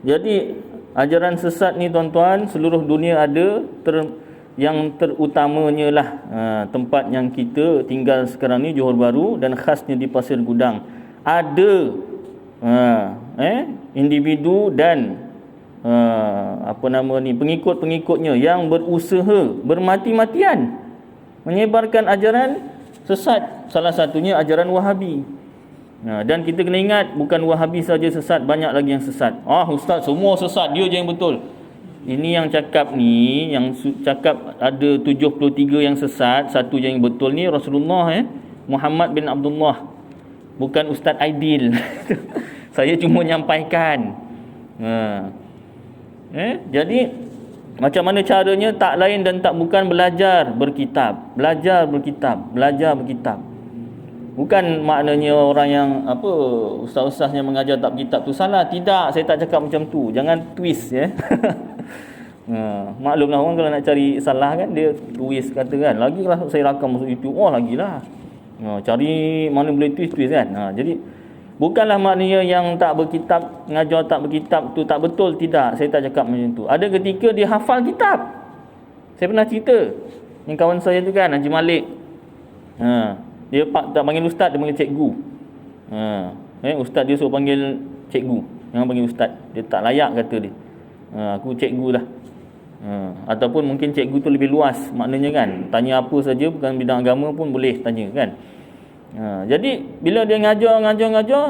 Jadi ajaran sesat ni tuan-tuan, seluruh dunia ada. Yang terutamanya lah tempat yang kita tinggal sekarang ni, Johor Bahru, dan khasnya di Pasir Gudang, ada individu dan pengikut-pengikutnya yang berusaha bermati-matian menyebarkan ajaran sesat, salah satunya ajaran Wahabi. Dan kita kena ingat, bukan Wahabi saja sesat, banyak lagi yang sesat. Ustaz semua sesat, dia je yang betul. Ini yang cakap ni, yang cakap ada 73 yang sesat, satu je yang betul ni Rasulullah, Muhammad bin Abdullah, bukan Ustaz Aidil. Saya cuma nyampaikan. Jadi macam mana caranya? Tak lain dan tak bukan belajar berkitab. Bukan maknanya orang yang ustaz-ustaz yang mengajar tak berkitab tu salah. Tidak, saya tak cakap macam tu. Jangan twist maklumlah orang kalau nak cari salah kan, dia twist kata kan. Lagilah saya rakam masuk YouTube, lagilah. Cari mana boleh twist kan. Jadi bukanlah maknanya yang tak berkitab, ngajar tak berkitab tu tak betul. Tidak, saya tak cakap macam tu. Ada ketika dia hafal kitab. Saya pernah cerita, yang kawan saya tu kan, Haji Malik. Dia tak panggil ustaz, dia panggil cikgu. Ustaz dia suruh panggil cikgu, jangan panggil ustaz. Dia tak layak kata dia. Aku cikgu lah. Ataupun mungkin cikgu tu lebih luas maknanya kan, tanya apa saja, bukan bidang agama pun boleh tanya kan. Jadi bila dia ngajar,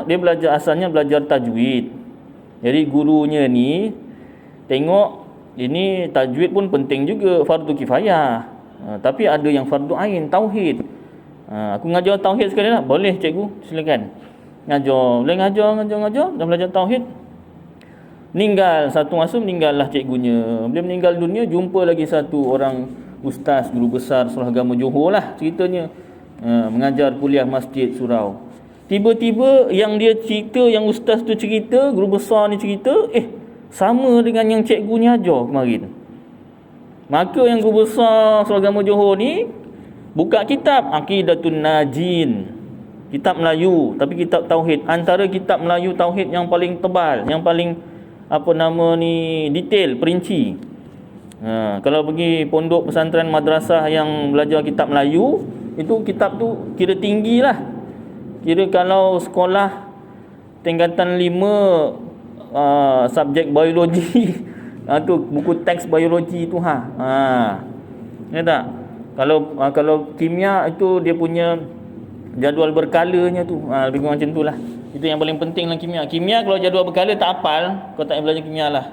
dia belajar, asalnya belajar tajwid. Jadi gurunya ni tengok ini tajwid pun penting juga, fardu kifayah. Tapi ada yang fardu ain, tauhid. Aku ngajar tauhid sekali lah. Boleh cikgu, silakan ngajar. Boleh ngajar, dah belajar tauhid. Meninggallah cikgunya. Bila meninggal dunia, jumpa lagi satu orang ustaz, guru besar Surah Agama Johor lah ceritanya, mengajar kuliah masjid surau. Tiba-tiba yang dia cerita, yang ustaz tu cerita, guru besar ni cerita, sama dengan yang cikgunya ajar kemarin. Maka yang guru besar Surah Agama Johor ni buka kitab Aqidatun Najin, kitab Melayu tapi kitab tauhid. Antara kitab Melayu tauhid yang paling tebal, yang paling detail, perinci. Kalau pergi pondok pesantren madrasah yang belajar kitab Melayu, itu kitab tu kira tinggi lah. Kira kalau sekolah tingkatan 5 subjek biologi tu buku teks biologi tu ya tak? Kalau kimia itu dia punya jadual berkalanya tu, lebih kurang macam tu lah. Itu yang paling penting dalam kimia. Kimia kalau jadual berkala tak hafal, kau tak payah belajar kimia lah.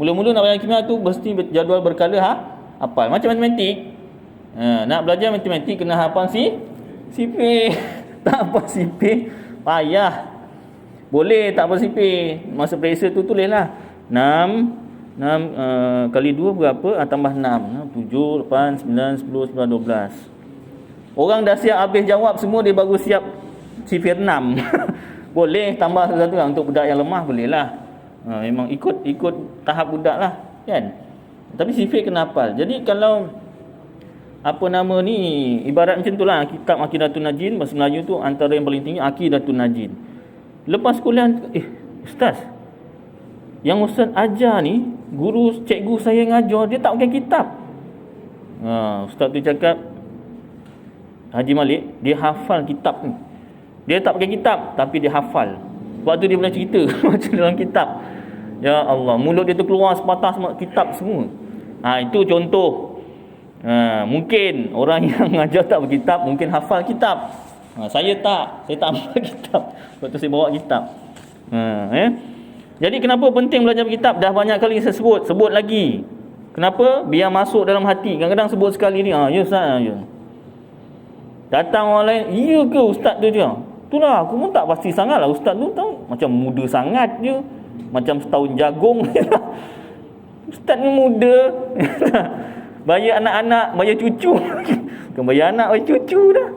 Mula-mula nak belajar kimia tu mesti jadual berkala hafal. Macam matematik. Nak belajar matematik kena hafal sifir. Tak hafal sifir payah. Boleh tak hafal sifir, masa periksa tu tulislah 6 kali 2 berapa? Tambah 6. 7, 8, 9, 10, 11, 12. Orang dah siap habis jawab semua, dia baru siap sifir 6. Boleh tambah satu untuk budak yang lemah, boleh lah. Memang ikut tahap budak lah kan. Tapi sifir kena hafal. Jadi kalau ibarat macam tu lah, kitab Aqidatun Najin bahasa Melayu tu antara yang paling tinggi Aqidatun Najin. Lepas kuliah, ustaz, yang ustaz ajar ni, cikgu saya ngajar, dia tak pakai kitab. Ustaz tu cakap, Haji Malik, dia hafal kitab ni. Dia tak pakai kitab, tapi dia hafal. Waktu dia boleh cerita macam dalam kitab. Ya Allah, mulut dia tu keluar sepatah kitab semua. Itu contoh. Mungkin orang yang mengajar tak berkitab, mungkin hafal kitab. Saya tak hafal kitab. Waktu saya bawa kitab. Jadi kenapa penting belajar berkitab? Dah banyak kali saya sebut lagi. Kenapa? Biar masuk dalam hati. Kadang-kadang sebut sekali ni, ya ustaz, ya. Datang orang lain, iya ke ustaz tu je? Itulah, aku pun tak pasti sangat lah. Ustaz tu tahu macam muda sangat je, macam setahun jagung. Ustaz ni muda. Bayar anak-anak, bayar cucu. Bukan bayar anak, bayar cucu dah.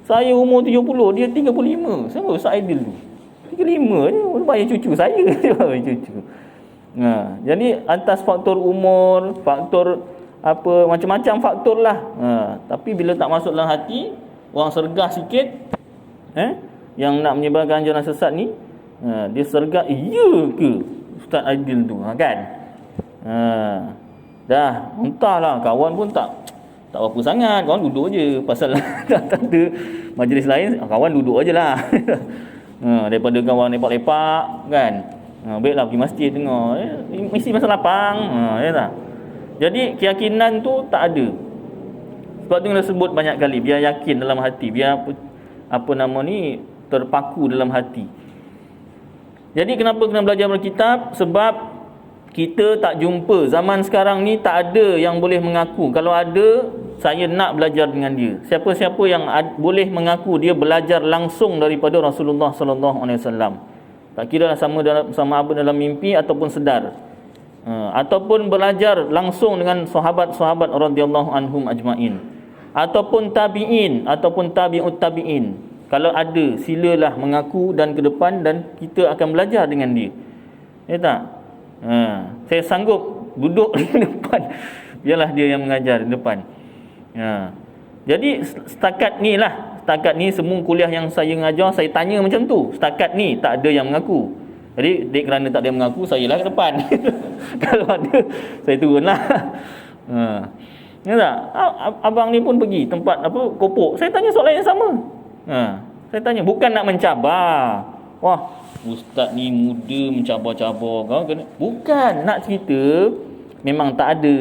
Saya umur 70, dia 35. Siapa Ustaz Aidil tu? 35 je, bayar cucu saya. Bayar cucu. Jadi atas faktor umur, faktor macam-macam faktor lah. Tapi bila tak masuk dalam hati, orang sergah sikit, yang nak menyebarkan ajaran sesat ni, dia sergah, iya ke? Ustaz Aidil tu, kan. Dah entahlah, kawan pun tak apa sangat, kawan duduk je pasal tak ada majlis lain, kawan duduk aje lah. Daripada kawan lepak-lepak, kan. Baiklah pergi masjid tengok, mesti masa lapang. Ya tak. Jadi keyakinan tu tak ada. Sebab tu kita sebut banyak kali, biar yakin dalam hati, biar apa nama ni, terpaku dalam hati. Jadi kenapa kena belajar berkitab? Sebab kita tak jumpa, zaman sekarang ni tak ada yang boleh mengaku, kalau ada, saya nak belajar dengan dia. Siapa-siapa yang boleh mengaku dia belajar langsung daripada Rasulullah sallallahu alaihi wasallam. Tak kira sama apa dalam mimpi ataupun sedar. Ataupun belajar langsung dengan sahabat-sahabat radhiyallahu anhum ajmain. Ataupun tabi'in ataupun tabi'ut tabi'in. Kalau ada, silalah mengaku dan ke depan, dan kita akan belajar dengan dia. Ya tak? Saya sanggup duduk di depan, biarlah dia yang mengajar di depan. Jadi setakat ni semua kuliah yang saya mengajar, saya tanya macam tu. Setakat ni tak ada yang mengaku. Jadi kerana tak ada yang mengaku, saya lah ke depan. Kalau ada, saya turunlah. Ya tak? Abang ni pun pergi tempat kopok, saya tanya soalan yang sama. Saya tanya, bukan nak mencabar. Wah, ustaz ni muda mencabar-cabar kau kena. Bukan, nak cerita memang tak ada.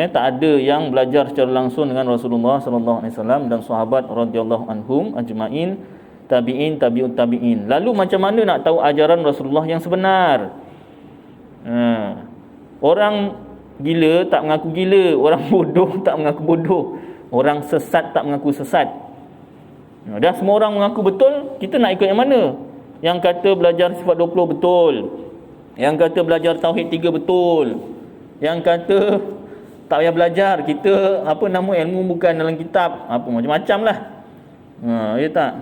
Tak ada yang belajar secara langsung dengan Rasulullah sallallahu alaihi wasallam dan sahabat radhiyallahu anhum ajmain, tabi'in, tabi'ut tabi'in. Lalu macam mana nak tahu ajaran Rasulullah yang sebenar? Orang gila tak mengaku gila, orang bodoh tak mengaku bodoh, orang sesat tak mengaku sesat. Dah semua orang mengaku betul, kita nak ikut yang mana? Yang kata belajar sifat 20 betul, yang kata belajar tauhid 3 betul, yang kata tak payah belajar, kita ilmu bukan dalam kitab, macam-macam lah. Ya tak?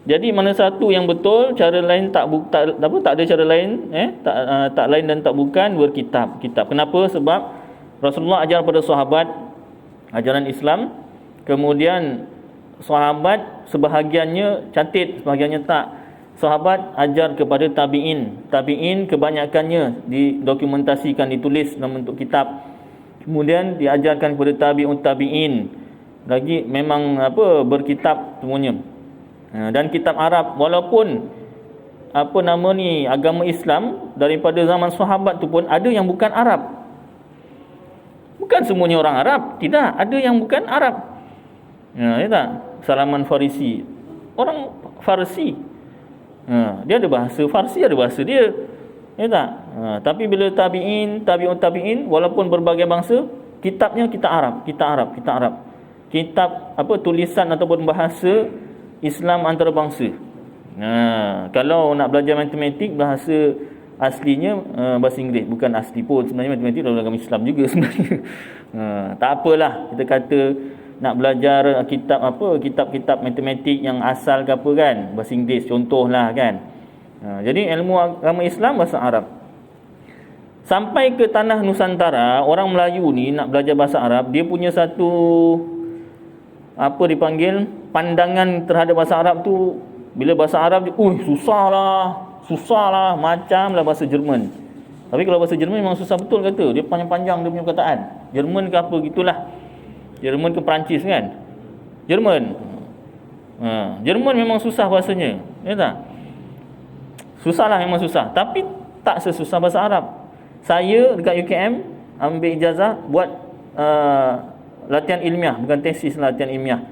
Jadi mana satu yang betul, cara lain tak ada cara lain, tak lain dan tak bukan berkitab. Kenapa? Sebab Rasulullah ajar pada sahabat ajaran Islam, kemudian sahabat sebahagiannya catat, sebahagiannya tak. Sahabat ajar kepada tabi'in. Tabi'in kebanyakannya didokumentasikan, ditulis dalam bentuk kitab. Kemudian diajarkan kepada tabi'un tabi'in. Lagi memang berkitab semuanya. Dan kitab Arab, walaupun agama Islam daripada zaman sahabat tu pun ada yang bukan Arab. Bukan semuanya orang Arab, tidak, ada yang bukan Arab. Ya tak? Salman Farisi, orang Farsi. Dia ada bahasa Farsi, ada bahasa dia. Ya tak? Tapi bila tabi'in, tabi'ut tabi'in, walaupun berbagai bangsa, kitabnya kitab Arab. Kitab tulisan ataupun bahasa Islam antarabangsa. Kalau nak belajar matematik, bahasa aslinya bahasa Inggeris, bukan asli pun sebenarnya matematik dalam agama Islam juga sebenarnya. Tak apalah, kita kata nak belajar kitab-kitab matematik yang asal ke apa kan, bahasa Inggeris contohlah kan. Jadi ilmu agama Islam bahasa Arab. Sampai ke tanah Nusantara, orang Melayu ni nak belajar bahasa Arab, dia punya satu dipanggil pandangan terhadap bahasa Arab tu. Bila bahasa Arab susahlah macamlah bahasa Jerman. Tapi kalau bahasa Jerman memang susah betul kata, dia panjang-panjang dia punya perkataan. Jerman ke apa gitulah. Jerman ke Perancis kan? Jerman memang susah bahasanya. Ya tak? Susahlah, memang susah. Tapi tak sesusah bahasa Arab. Saya dekat UKM ambil ijazah buat latihan ilmiah, bukan tesis, latihan ilmiah.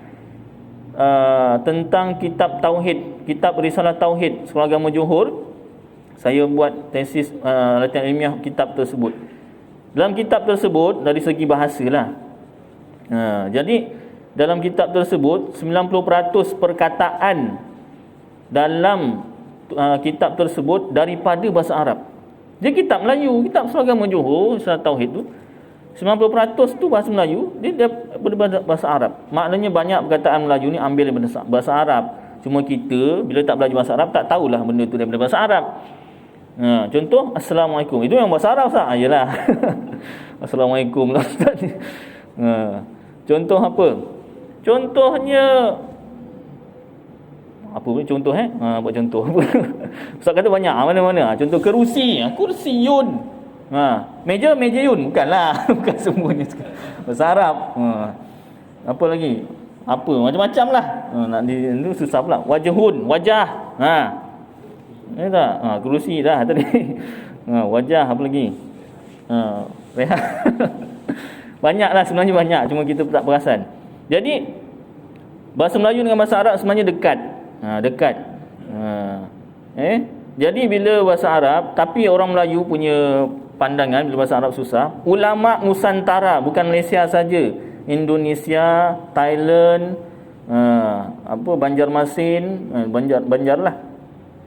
Tentang kitab Tauhid, kitab Risalah Tauhid Sekolah Agama Johor. Saya buat tesis latihan ilmiah kitab tersebut. Dalam kitab tersebut, dari segi bahasa lah, jadi dalam kitab tersebut 90% perkataan dalam kitab tersebut daripada bahasa Arab. Dia kitab Melayu, kitab Sekolah Agama Johor Risalah Tauhid tu 90% tu bahasa Melayu, dia daripada bahasa Arab. Maknanya banyak perkataan Melayu ni ambil daripada bahasa Arab. Cuma kita bila tak belajar bahasa Arab, tak tahulah benda tu daripada bahasa Arab. Contoh Assalamualaikum, itu yang bahasa Arab sah. Yalah. Assalamualaikum lah Ustaz. Contoh apa? Contohnya apa pun contoh buat contoh. Ustaz kata banyak mana-mana. Contoh kerusi, kursiyun. Meja-mejayun, bukanlah. Bukan semuanya bahasa Arab. Apa lagi? Apa macam-macam lah. Nak itu susah pula. Wajhun, wajah. Tak? Kerusi dah tadi. Wajah apa lagi? Rehat. Banyaklah sebenarnya banyak, cuma kita tak perasan. Jadi bahasa Melayu dengan bahasa Arab sebenarnya dekat. Dekat. Jadi bila bahasa Arab, tapi orang Melayu punya pandangan bila bahasa Arab susah, ulama Nusantara, bukan Malaysia saja, Indonesia, Thailand, Banjarmasin, Banjarlah,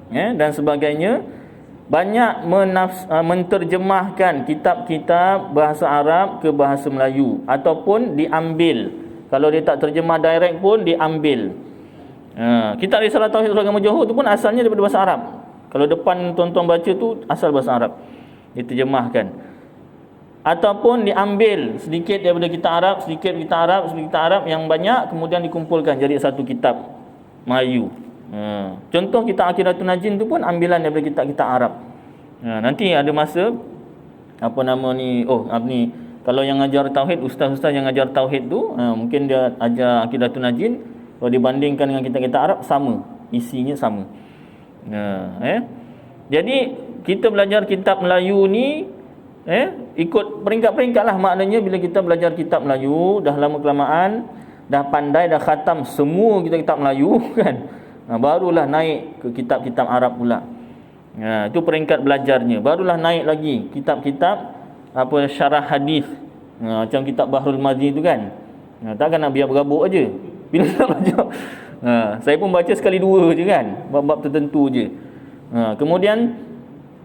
dan sebagainya, banyak menterjemahkan kitab-kitab bahasa Arab ke bahasa Melayu, ataupun diambil. Kalau dia tak terjemah direct pun diambil. Kitab Risalah Tauhid Agama Johor tu pun asalnya daripada bahasa Arab. Kalau depan tuan-tuan baca tu asal bahasa Arab, diterjemahkan. Ataupun diambil sedikit daripada kitab Arab, sedikit kitab Arab yang banyak, kemudian dikumpulkan jadi satu kitab Melayu. Contoh kitab Aqidatun Najin tu pun ambilan daripada kitab-kitab Arab. Nanti ada masa kalau yang ajar tauhid, ustaz-ustaz yang ajar tauhid tu mungkin dia ajar Aqidatun Najin, kalau dibandingkan dengan kitab-kitab Arab sama, isinya sama. Jadi kita belajar kitab Melayu ni ikut peringkat-peringkat lah. Maknanya bila kita belajar kitab Melayu dah lama kelamaan, dah pandai, dah khatam semua kitab Melayu kan, barulah naik ke kitab-kitab Arab pula. Itu peringkat belajarnya. Barulah naik lagi kitab-kitab syarah hadis, macam kitab Bahrul Mazi tu kan. Takkan nak biar berabuk aja bila nak belajar. Saya pun baca sekali dua je kan, bab-bab tertentu je. Kemudian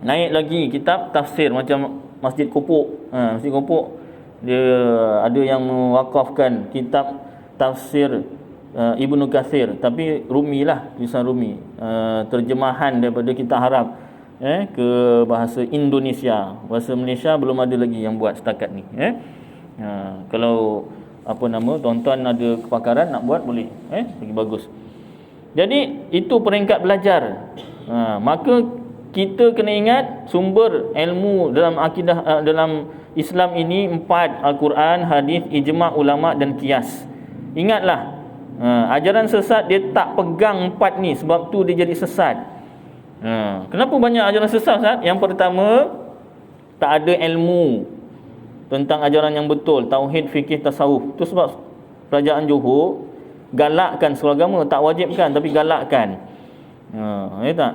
naik lagi kitab tafsir macam Masjid Kopok. Masjid Kopok dia ada yang mewakafkan kitab tafsir Ibnu Katsir, tapi Rumi lah, tulisan Rumi, terjemahan daripada kitab Arab ke bahasa Indonesia. Bahasa Malaysia belum ada lagi yang buat setakat ni. Kalau tuan-tuan ada kepakaran nak buat, boleh, lagi bagus. Jadi itu peringkat belajar. Maka kita kena ingat sumber ilmu dalam akidah, dalam Islam ini 4: Al-Quran, hadis, ijma' ulama dan qiyas. Ingatlah, ajaran sesat dia tak pegang 4 ni, sebab tu dia jadi sesat. Kenapa banyak ajaran sesat, Ustaz? Yang pertama, tak ada ilmu tentang ajaran yang betul, tauhid, fikih, tasawuf. Itu sebab kerajaan Johor galakkan seluruh agama, tak wajibkan tapi galakkan. Tak?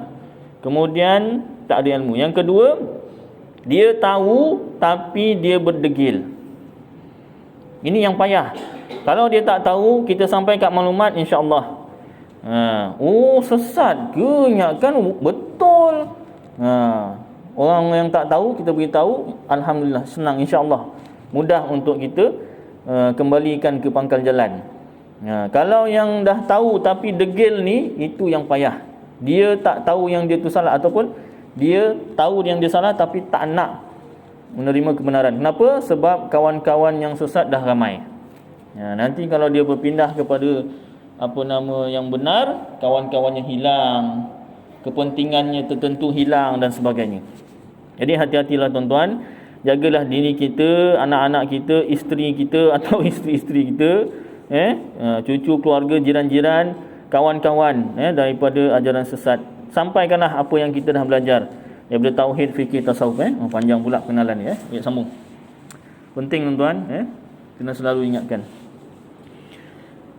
Kemudian tak ada ilmu. Yang kedua, dia tahu tapi dia berdegil. Ini yang payah. Kalau dia tak tahu, kita sampai kat maklumat, insya-Allah. Sesat ke? Ingatkan betul. Orang yang tak tahu kita beritahu, alhamdulillah, senang, insya-Allah. Mudah untuk kita kembalikan ke pangkal jalan. Kalau yang dah tahu tapi degil ni, itu yang payah. Dia tak tahu yang dia tu salah, ataupun dia tahu yang dia salah tapi tak nak menerima kebenaran. Kenapa? Sebab kawan-kawan yang sesat dah ramai. Nanti kalau dia berpindah kepada yang benar, kawan-kawannya hilang, kepentingannya tertentu hilang dan sebagainya. Jadi hati-hatilah tuan-tuan, jagalah diri kita, anak-anak kita, isteri kita atau isteri-isteri kita, cucu, keluarga, jiran-jiran, kawan-kawan daripada ajaran sesat. Sampaikanlah apa yang kita dah belajar daripada tauhid, fikih, tasawuf. Panjang pula kenalan ni. Baik, sambung. Penting tuan-tuan, kena selalu ingatkan.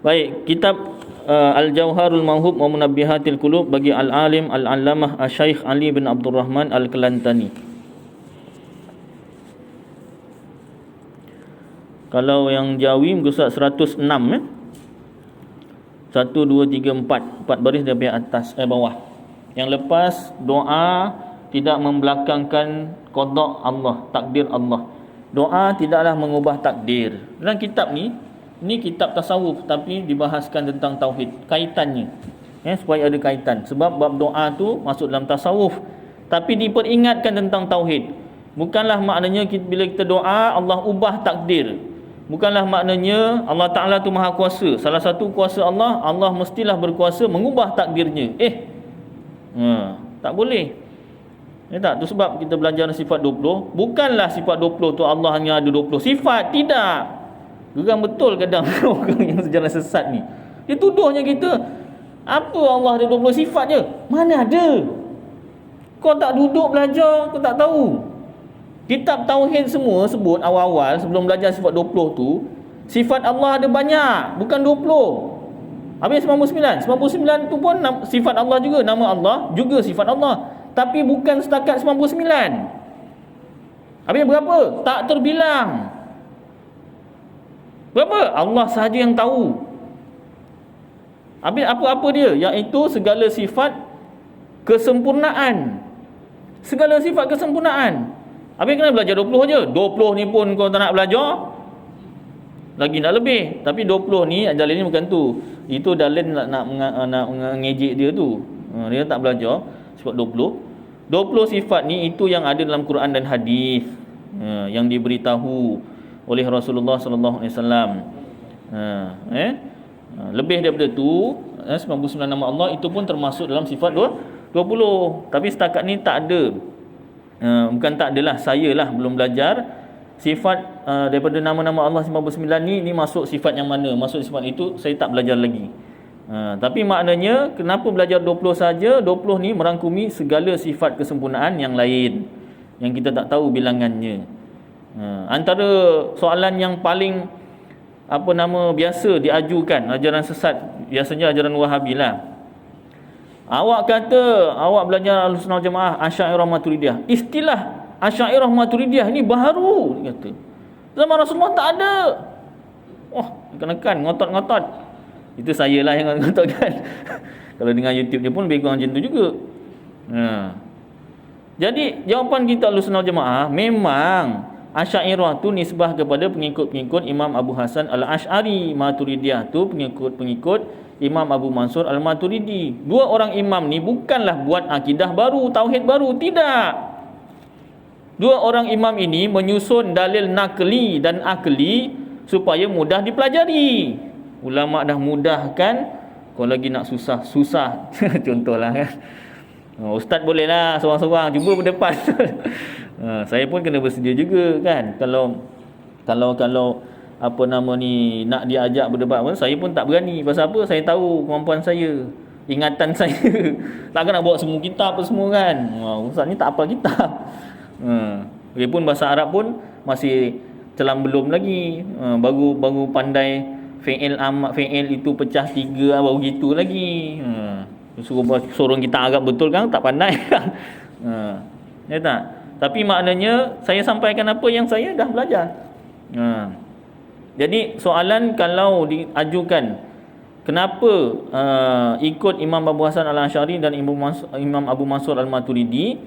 Baik, kitab Al-Jawharul Mawhub wa Munabbihatil Qulub bagi Al-Alim Al-Allamah Asy-Syaikh Ali bin Abdul Rahman Al-Kelantani. Kalau yang Jawi muka surat 106 1, 2, 3, 4 baris dari atas bawah. Yang lepas, doa tidak membelakangkan qada Allah, takdir Allah. Doa tidaklah mengubah takdir. Dalam kitab ni kitab tasawuf tapi dibahaskan tentang tauhid, kaitannya, supaya ada kaitan. Sebab bab doa tu masuk dalam tasawuf tapi diperingatkan tentang tauhid. Bukanlah maknanya bila kita doa Allah ubah takdir. Bukanlah maknanya Allah Ta'ala tu maha kuasa. Salah satu kuasa Allah, Allah mestilah berkuasa mengubah takdirnya. Tak boleh. Tak? Tu sebab kita belajar sifat 20. Bukanlah sifat 20 tu Allah hanya ada 20 sifat. Tidak. Geram betul kadang orang yang sejalan sesat ni. Dia tuduhnya kita, apa Allah ada 20 sifat je? Mana ada? Kau tak duduk belajar, kau tak tahu. Kitab Tauhid semua sebut awal-awal sebelum belajar sifat 20 tu, sifat Allah ada banyak, bukan 20. Habis 99. 99 tu pun sifat Allah juga, nama Allah juga sifat Allah. Tapi bukan setakat 99. Habis berapa? Tak terbilang. Berapa? Allah sahaja yang tahu. Habis apa-apa dia? Iaitu segala sifat kesempurnaan. Segala sifat kesempurnaan. Habis kena belajar 20 je. 20 ni pun kau tak nak belajar, lagi nak lebih. Tapi 20 ni, dalil ni bukan tu. Itu dalil nak ngejek dia tu. Dia tak belajar sifat 20. 20 sifat ni itu yang ada dalam Quran dan hadis, yang diberitahu oleh Rasulullah sallallahu alaihi wasallam. Lebih daripada tu, 99 nama Allah itu pun termasuk dalam sifat 20. Tapi setakat ni tak ada. Bukan tak adalah, saya lah belum belajar sifat daripada nama-nama Allah 99 ni masuk sifat yang mana, masuk sifat itu saya tak belajar lagi. Tapi maknanya kenapa belajar 20 saja? 20 ni merangkumi segala sifat kesempurnaan yang lain yang kita tak tahu bilangannya. Antara soalan yang paling biasa diajukan ajaran sesat, biasanya ajaran Wahabi lah. Awak kata awak belajar Ahlussunnah wal Jamaah Asy'ariyah Maturidiyah. Istilah Asy'ariyah Maturidiyah ni baru, dia kata. Zaman Rasulullah tak ada. Kenakan ngotot-ngotot. Itu saya lah yang ngototkan. Kalau dengan YouTube dia pun lebih kurang macam tu juga. Jadi jawapan kita Ahlussunnah wal Jamaah, memang Asy'ariyah tu nisbah kepada pengikut-pengikut Imam Abu Hasan Al-Asy'ari. Maturidiyah tu pengikut-pengikut Imam Abu Mansur Al-Maturidi. Dua orang imam ni bukanlah buat akidah baru, tauhid baru, tidak. Dua orang imam ini menyusun dalil nakli dan akli supaya mudah dipelajari. Ulama dah mudahkan, kau lagi nak susah. Contohlah kan. Ustaz bolehlah seorang-seorang cuba berdepan. Saya pun kena bersedia juga kan. Kalau nak diajak berdebat pun saya pun tak berani. Pasal apa? Saya tahu kemampuan saya, ingatan saya. Takkan nak bawa semua kitab apa semua kan. Ustaz ni tak hafal kitab. Walaupun bahasa Arab pun masih celam belum lagi. Baru pandai fi'il itu pecah 3 baru gitu lagi. Suruh kita Arab betul kan tak pandai. Ya tak? Tapi maknanya saya sampaikan apa yang saya dah belajar. Jadi soalan kalau diajukan, kenapa ikut Imam Abu Hasan Al-Asy'ari dan Imam Abu Mansur Al-Maturidi?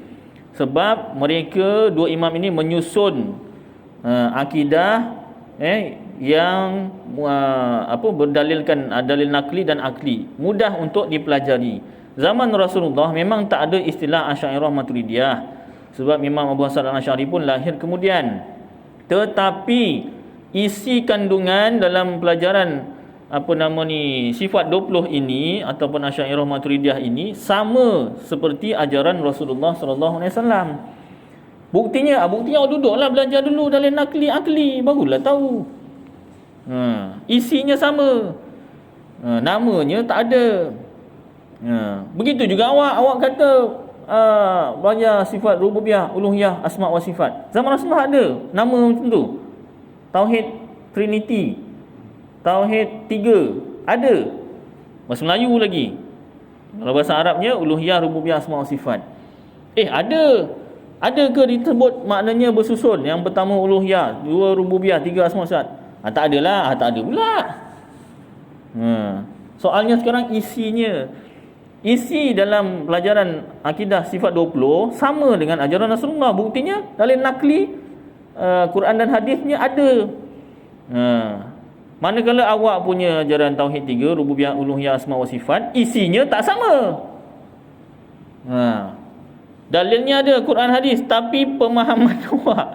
Sebab mereka dua imam ini menyusun akidah yang berdalilkan dalil nakli dan akli, mudah untuk dipelajari. Zaman Rasulullah memang tak ada istilah Asy'ariyah Maturidiyah, sebab Imam Abu Hasan Al-Asy'ari pun lahir kemudian. Tetapi isi kandungan dalam pelajaran sifat 20 ini ataupun Asy'ariyah Maturidiyah ini sama seperti ajaran Rasulullah sallallahu alaihi wasallam. Buktinya duduklah belajar dulu dalil nakli akli, barulah tahu. Isinya sama. Namanya tak ada. Begitu juga awak kata belajar sifat rububiyah, uluhiyah, asma wa sifat. Zaman Rasulullah ada nama macam tu. Tauhid Trinity, Tauhid 3 ada. Bahasa Melayu lagi. Kalau bahasa Arabnya uluhiyah, rububiyah, asma wa sifat. Ada. Ada ke disebut maknanya bersusun? Yang pertama uluhiyah, dua rububiyah, tiga asma wa sifat. Tak adalah, tak ada pula. Soalnya sekarang isinya. Isi dalam pelajaran akidah sifat 20 sama dengan ajaran Rasulullah. Buktinya dalil nakli Quran dan hadisnya ada. Manakala awak punya ajaran tauhid 3, rububiyah, uluhiyah, asma wa sifat, isinya tak sama. Dalilnya ada Quran hadis, tapi pemahaman awak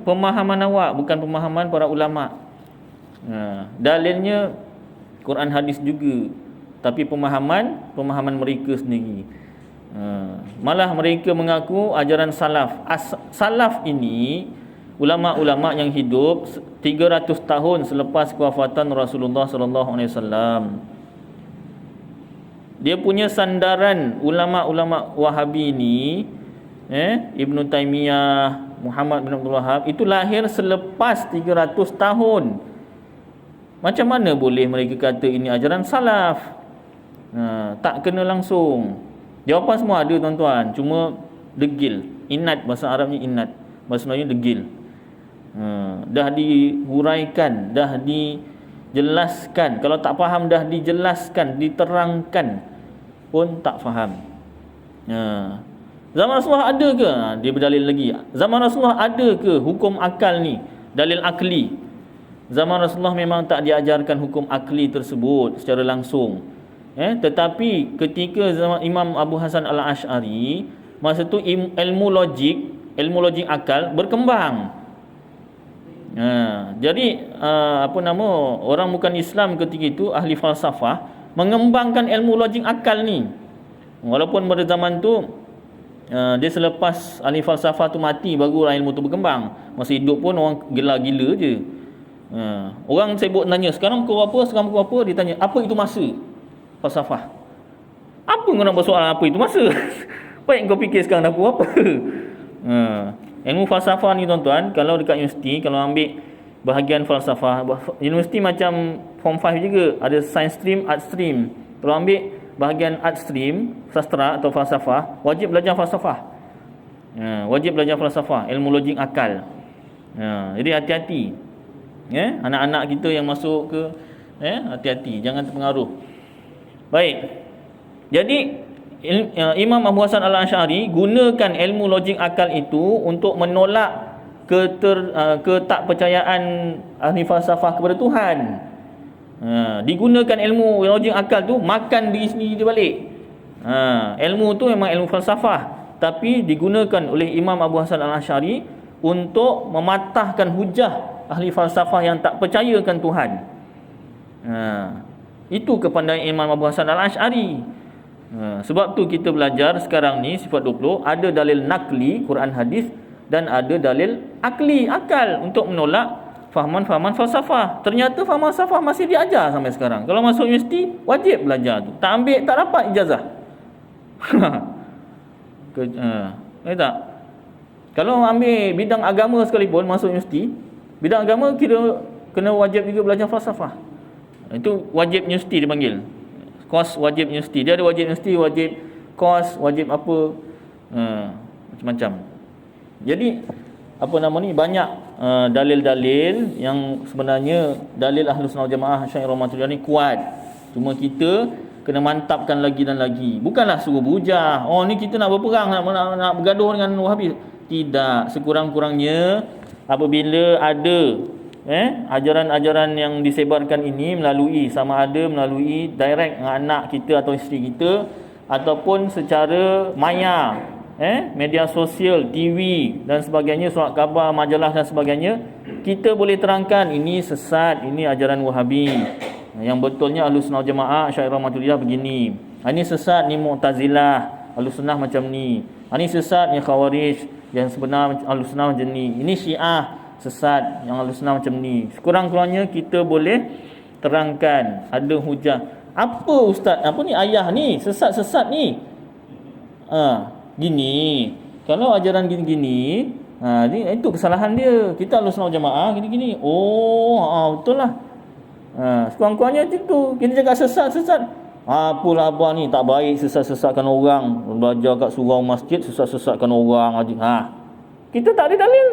Pemahaman awak, bukan pemahaman para ulama. Dalilnya Quran hadis juga, tapi pemahaman mereka sendiri. Malah mereka mengaku ajaran salaf. Salaf ini ulama-ulama yang hidup 300 tahun selepas kewafatan Rasulullah sallallahu alaihi wasallam. Dia punya sandaran ulama-ulama Wahabi ni, Ibn Taymiyah, Muhammad bin Abdul Wahab, itu lahir selepas 300 tahun. Macam mana boleh mereka kata ini ajaran salaf? Tak kena langsung. Jawapan semua ada tuan-tuan, cuma degil. Inat, bahasa Arabnya inat, bahasa Melayunya degil. Dah dihuraikan, dah dijelaskan. Kalau tak faham dah dijelaskan, diterangkan, pun tak faham. Zaman Rasulullah ada ke? Dia berdalil lagi. Zaman Rasulullah ada ke hukum akal ni? Dalil akli. Zaman Rasulullah memang tak diajarkan hukum akli tersebut secara langsung. Tetapi ketika zaman Imam Abu Hasan Al-Asy'ari, masa tu ilmu logik akal berkembang. Jadi orang bukan Islam ketika itu, ahli falsafah, mengembangkan ilmu logik akal ni. Walaupun pada zaman tu dia selepas ahli falsafah tu mati barulah ilmu tu berkembang. Masa hidup pun orang gila-gila je. Orang sibuk tanya, sekarang pukul apa, sekarang pukul apa, dia tanya, apa itu masa? Falsafah. Apa kau nak bersoalan apa itu masa? Baik kau fikir sekarang dah pukul apa? Ilmu falsafah ni tuan-tuan, kalau dekat universiti, kalau ambil bahagian falsafah, universiti macam form 5 juga, ada science stream, art stream. Kalau ambil bahagian art stream, sastra atau falsafah, wajib belajar falsafah. Wajib belajar falsafah, ilmu logik akal. Jadi hati-hati. Anak-anak kita yang masuk ke, hati-hati, jangan terpengaruh. Baik. Jadi Imam Abu Hasan Al-Asy'ari gunakan ilmu logik akal itu untuk menolak ketakpercayaan ahli falsafah kepada Tuhan. Digunakan ilmu logik akal tu makan diri sendiri dia balik. Ilmu tu memang ilmu falsafah, tapi digunakan oleh Imam Abu Hasan Al-Asy'ari untuk mematahkan hujah ahli falsafah yang tak percayakan Tuhan. Itu kepandaian Imam Abu Hasan Al-Asy'ari. Sebab tu kita belajar sekarang ni sifat 20, ada dalil nakli Quran hadis dan ada dalil akli akal untuk menolak fahaman-fahaman falsafah. Ternyata fahaman falsafah masih diajar sampai sekarang. Kalau masuk universiti wajib belajar tu. Tak ambil tak dapat ijazah. Tak. Kalau ambil bidang agama sekalipun masuk universiti, bidang agama kira kena wajib juga belajar falsafah. Itu wajib universiti dipanggil. Kos wajib universiti. Dia ada wajib universiti, wajib kos, wajib apa, macam-macam. Jadi banyak dalil-dalil yang sebenarnya dalil Ahlus Sunnah Wal Jamaah Syafi'i Rahmatullah ni kuat. Cuma kita kena mantapkan lagi dan lagi. Bukanlah suruh berhujah, ni kita nak berperang, nak bergaduh dengan Wahabi. Tidak, sekurang-kurangnya apabila ada ajaran-ajaran yang disebarkan ini sama ada melalui direct dengan anak kita atau isteri kita, ataupun secara maya, media sosial, TV dan sebagainya, surat khabar, majalah dan sebagainya, kita boleh terangkan ini sesat, ini ajaran Wahabi. Yang betulnya Ahlus Sunnah Jamaah Syafi'i Rahmatullah begini. Ini sesat, ni Mu'tazilah, Ahlus Sunnah macam ni. Ini sesat, ni Khawarij, yang sebenar Ahlus Sunnah macam ni. Ini Syiah sesat, yang Ahlus Sunnah macam ni. Sekurang-kurangnya kita boleh terangkan, ada hujah. Apa ustaz, apa ni ayah ni sesat-sesat ni? Gini. Kalau ajaran gini-gini, itu kesalahan dia. Kita Ahlus Sunnah Jamaah gini-gini. Betul lah. Sekurang-kurangnya itu. Kita cakap sesat-sesat. Apalah abang ni tak baik sesat-sesatkan orang. Belajar kat surau masjid sesat-sesatkan orang aja. Kita tak ada dalil.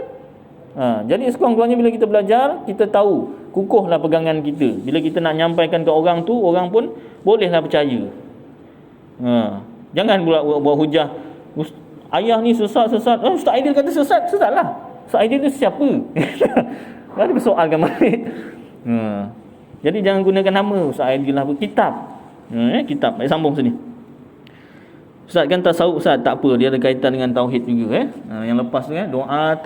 Jadi sekurang-kurangnya bila kita belajar, kita tahu, kukuhlah pegangan kita. Bila kita nak nyampaikan ke orang tu, orang pun bolehlah percaya. Jangan buat hujah, ayah ni sesat-sesat. Ustaz Aidil kata sesat, sesatlah. Ustaz Aidil tu siapa? Ada bersoalkan balik. Jadi jangan gunakan nama Ustaz Aidil lah, kitab. Kitab. Sambung sini. Ustaz kan tasawuf Ustaz, tak apa, dia ada kaitan dengan tauhid juga yang lepas tu doa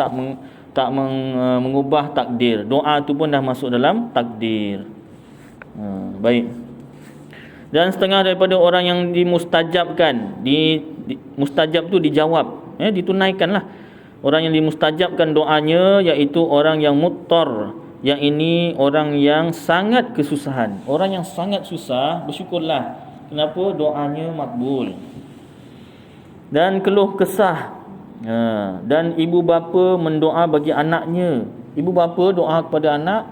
mengubah takdir. Doa tu pun dah masuk dalam takdir. Baik. Dan setengah daripada orang yang dimustajabkan, mustajab tu dijawab, ditunaikanlah. Orang yang dimustajabkan doanya iaitu orang yang muttar. Yang ini orang yang sangat kesusahan. Orang yang sangat susah, bersyukurlah. Kenapa? Doanya makbul. Dan keluh kesah. Dan ibu bapa mendoa bagi anaknya. Ibu bapa doa kepada anak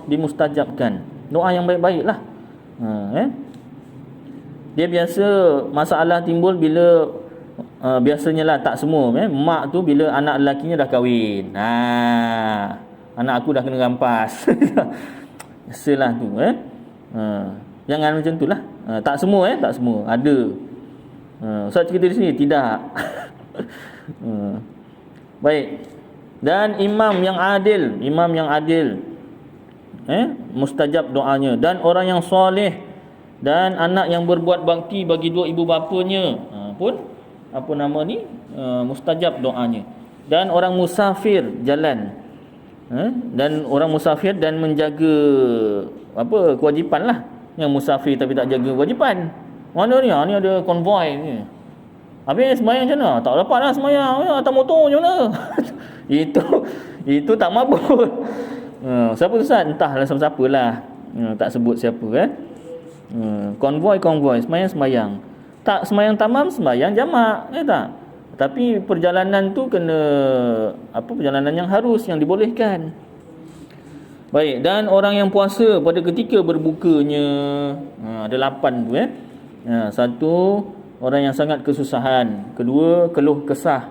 dimustajabkan. Doa yang baik-baiklah. Dia biasa masalah timbul bila biasanya lah, tak semua mak tu bila anak lelakinya dah kahwin. Anak aku dah kena rampas. Biasalah tu jangan macam tu lah. Tak semua tak semua, ada. Ustaz cerita di sini tidak. Baik. Dan imam yang adil mustajab doanya. Dan orang yang soleh dan anak yang berbuat bakti bagi dua ibu bapanya pun mustajab doanya. Dan orang musafir jalan dan orang musafir dan menjaga kewajipan lah. Yang musafir tapi tak jaga kewajipan, mana ni? Ni ada konvoi ni. Habis semayang macam mana? Tak dapat lah semayang. Atas motor macam mana? Itu tak mabuk. Siapa tu Ustaz? Entahlah siapa lah. Tak sebut siapa konvoi semayang. Tak semayang tamam, semayang jamak, tak? Tapi perjalanan tu kena perjalanan yang harus, yang dibolehkan. Baik. Dan orang yang puasa pada ketika berbukanya, ada 8 tu satu, orang yang sangat kesusahan. Kedua, keluh kesah.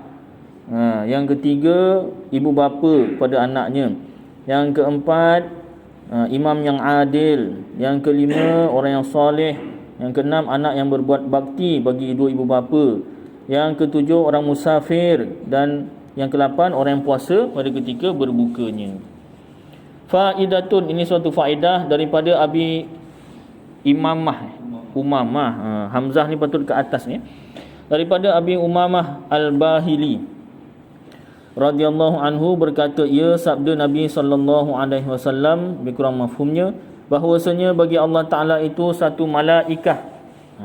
Yang ketiga, ibu bapa pada anaknya. Yang keempat, imam yang adil. Yang kelima, orang yang soleh. Yang keenam, anak yang berbuat bakti bagi dua ibu bapa. Yang ketujuh, orang musafir. Dan yang ke-8, orang yang puasa pada ketika berbukanya. Faidatun, ini suatu faedah daripada Abi Umamah. Hamzah ni patut ke atas ni. Daripada Abi Umamah Al-Bahili radhiyallahu anhu berkata, ia sabda Nabi sallallahu alaihi wasallam, lebih kurang mafhumnya, bahawasanya bagi Allah Taala itu satu malaikah,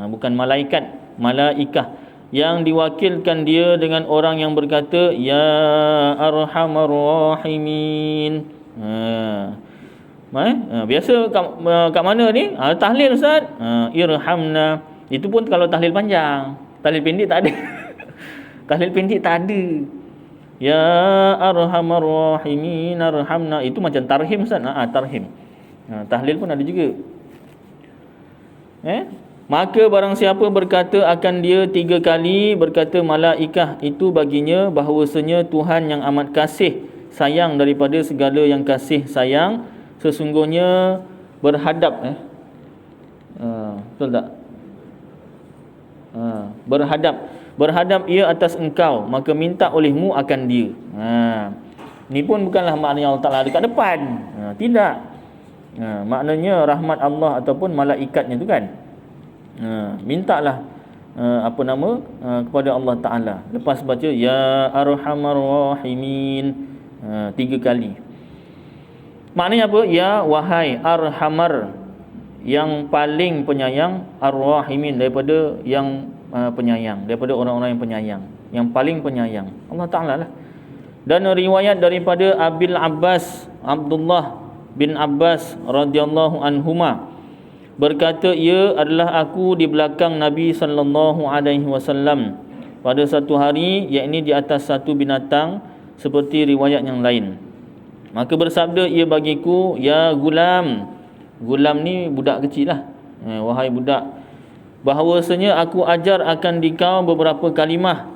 bukan malaikat, malaikah yang diwakilkan dia dengan orang yang berkata, ya arhamar rahimin. Biasa kat mana ni? Tahlil Ustaz. Irhamna. Itu pun kalau tahlil panjang. Tahlil pendek tak ada. Tahlil pendek tak ada. Ya arhamar rahimin arhamna. Itu macam tarhim Ustaz. Tarhim. Tahlil pun ada juga. Maka barang siapa berkata akan dia 3 kali, berkata malaikah itu baginya bahawasanya Tuhan yang amat kasih sayang daripada segala yang kasih sayang, sesungguhnya berhadap betul tak? Berhadap ia atas engkau, maka minta olehmu akan dia. Ni pun bukanlah maknanya Allah Ta'ala dekat depan. Tidak. Maknanya rahmat Allah ataupun malaikatnya tu kan. Mintalah kepada Allah Ta'ala. Lepas baca ya arhamar rahimin 3 kali. Maknanya apa? Ya wahai arhamar, yang paling penyayang, ar-rahimin, daripada yang penyayang, daripada orang-orang yang penyayang, yang paling penyayang Allah Ta'ala lah. Dan riwayat daripada Abdullah bin Abbas radhiyallahu anhuma berkata, ia adalah aku di belakang Nabi sallallahu alaihi wasallam pada satu hari, yakni di atas satu binatang, seperti riwayat yang lain. Maka bersabda ia bagiku, ya gulam. Gulam ni budak kecil lah. Wahai budak, bahawasanya aku ajar akan dikau beberapa kalimah.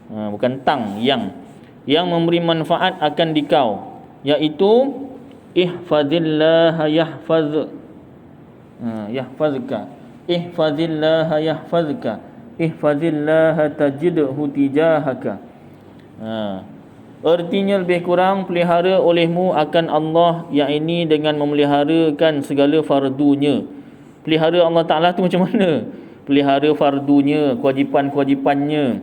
Bukan tang, yang memberi manfaat akan dikau, iaitu ihfazillah yahfazka, ihfazillah yahfazka, ihfazillah tajidhu tijahaka. Artinya lebih kurang, pelihara olehmu akan Allah, yakni dengan memeliharakan segala fardunya. pelihara Allah Ta'ala tu macam mana? Pelihara fardunya, kewajipan-kewajipannya,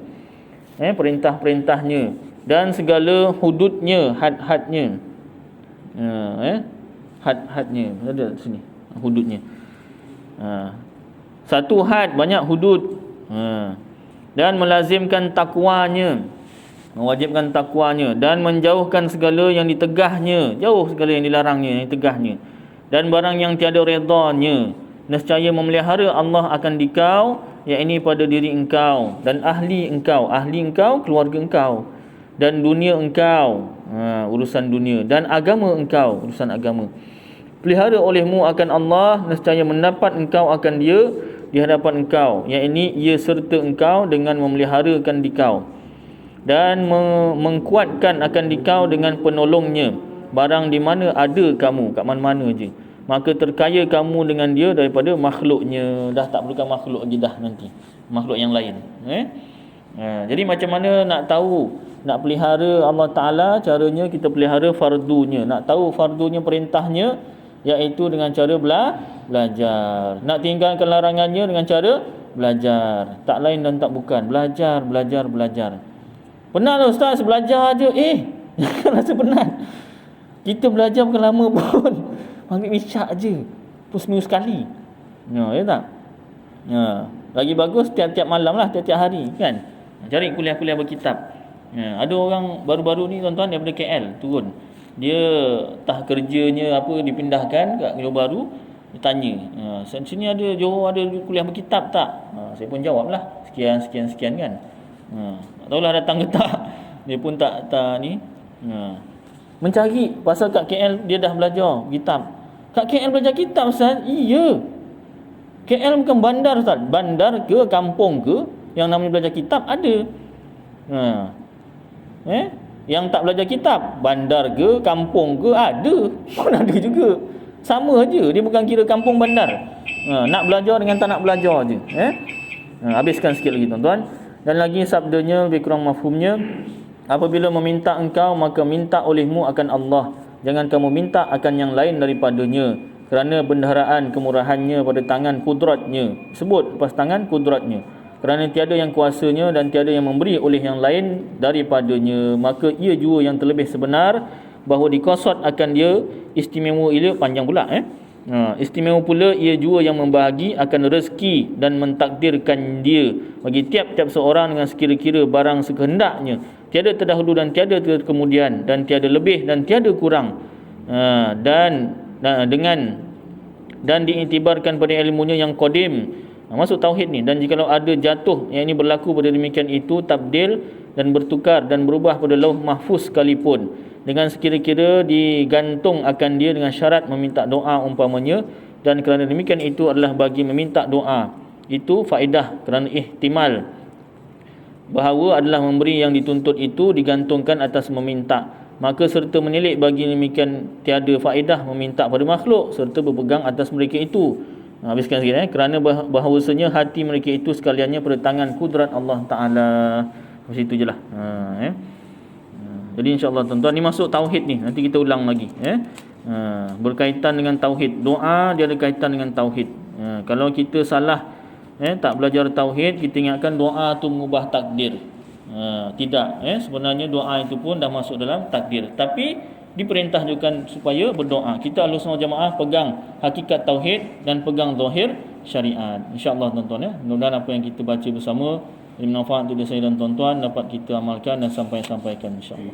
perintah-perintahnya, dan segala hududnya, had-hadnya. Had-hadnya ada sini, hududnya. Satu had, banyak hudud. Dan melazimkan takwanya, mewajibkan takwanya, dan menjauhkan segala yang ditegahnya, jauh segala yang dilarangnya, yang ditegahnya, dan barang yang tiada redanya. Nescaya memelihara Allah akan dikau, yakni pada diri engkau dan ahli engkau, keluarga engkau, dan dunia engkau, urusan dunia, dan agama engkau, urusan agama. Pelihara olehmu akan Allah, nescaya mendapat engkau akan dia di hadapan engkau, yakni ia serta engkau dengan memeliharakan dikau, dan mengkuatkan akan dikau dengan penolongnya barang di mana ada kamu, kat mana-mana je. Maka terkaya kamu dengan dia daripada makhluknya. Dah tak perlukan makhluk lagi dah nanti, makhluk yang lain. Jadi macam mana nak tahu, nak pelihara Allah Ta'ala? Caranya kita pelihara fardunya. Nak tahu fardunya, perintahnya, iaitu dengan cara belajar. Nak tinggalkan larangannya dengan cara belajar. Tak lain dan tak bukan, belajar. Penat lah ustaz, belajar je. Rasa penat. Kita belajar bukan lama pun. Maghrib isyak je, tu seminggu sekali. Ya tak? Lagi bagus tiap-tiap malam lah, tiap-tiap hari kan. Cari kuliah-kuliah berkitab. Ada orang baru-baru ni tuan-tuan daripada KL turun. Dia tah kerjanya apa, dipindahkan kat Johor Bahru. Dia tanya, sini ada Johor ada kuliah berkitab tak? Saya pun jawablah, sekian kan. Tak tahulah datang ke tak. Dia pun tak ni. Mencari pasal kat KL dia dah belajar kitab. Kat KL belajar kitab ustaz? Iya. KL bukan bandar ustaz. Bandar ke kampung ke yang namanya belajar kitab ada. Yang tak belajar kitab, bandar ke kampung ke ada. Pun ada juga. Sama aja, dia bukan kira kampung bandar. Nak belajar dengan tak nak belajar je. Habiskan sikit lagi tuan-tuan. Dan lagi sabdanya lebih kurang mafhumnya, apabila meminta engkau, maka minta olehmu akan Allah. Jangan kamu minta akan yang lain daripadanya, kerana bendaharaan kemurahannya pada tangan kudratnya. Sebut lepas tangan kudratnya. Kerana tiada yang kuasanya dan tiada yang memberi oleh yang lain daripadanya. Maka ia jua yang terlebih sebenar, bahawa dikosot akan dia istimewa ia, panjang pula istimewa pula ia jua yang membahagi akan rezeki dan mentakdirkan dia bagi tiap-tiap seorang dengan sekira-kira barang sekehendaknya. Tiada terdahulu dan tiada kemudian, dan tiada lebih dan tiada kurang, dan diiktibarkan pada ilmunya yang qadim. Masuk tauhid ni. Dan jikalau ada jatuh, yang ini berlaku pada demikian itu, tabdil dan bertukar dan berubah pada lauh mahfuz sekalipun, dengan sekira-kira digantung akan dia dengan syarat meminta doa umpamanya. Dan kerana demikian itu adalah bagi meminta doa itu faedah, kerana ihtimal bahawa adalah memberi yang dituntut itu digantungkan atas meminta. Maka serta menilik bagi demikian tiada faedah meminta pada makhluk serta berpegang atas mereka itu. Habiskan sikit kerana bahawasanya hati mereka itu sekaliannya pada tangan kudrat Allah Ta'ala. Macam itu je lah. Jadi insyaAllah tuan-tuan, ni masuk tauhid ni. Nanti kita ulang lagi. Berkaitan dengan tauhid. Doa dia ada kaitan dengan tauhid. Kalau kita salah, tak belajar tauhid, kita ingatkan doa tu mengubah takdir. Tidak. Sebenarnya doa itu pun dah masuk dalam takdir. Tapi diperintah juga supaya berdoa. Kita Ahlussunnah Jamaah pegang hakikat tauhid dan pegang zahir syariat. InsyaAllah tuan-tuan mudah-mudahan apa yang kita baca bersama bermanfaat untuk saya dan tuan-tuan, dapat kita amalkan dan sampaikan insyaAllah.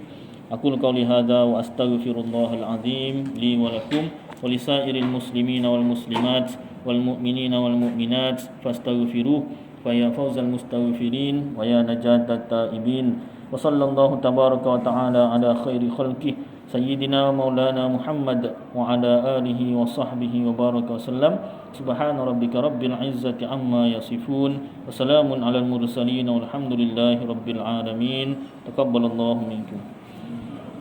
Aku qauli hadza wa astaghfirullahal azim li wa lakum wa lisairil muslimina wal muslimat wal mu'minina wal mu'minat fastaghfiruh fa ya fawzal mustaghfirin wa ya najatat taibin. Wa sallallahu tabaraka wa ta'ala ala khairi khalqihi Sayyidina Maulana Muhammad wa ala alihi wa sahbihi wa baraka wa sallam. Subhana rabbika rabbil izzati amma yasifun. Wa salamun ala al mursalin walhamdulillahi rabbil alamin. Taqabbalallahu minkum.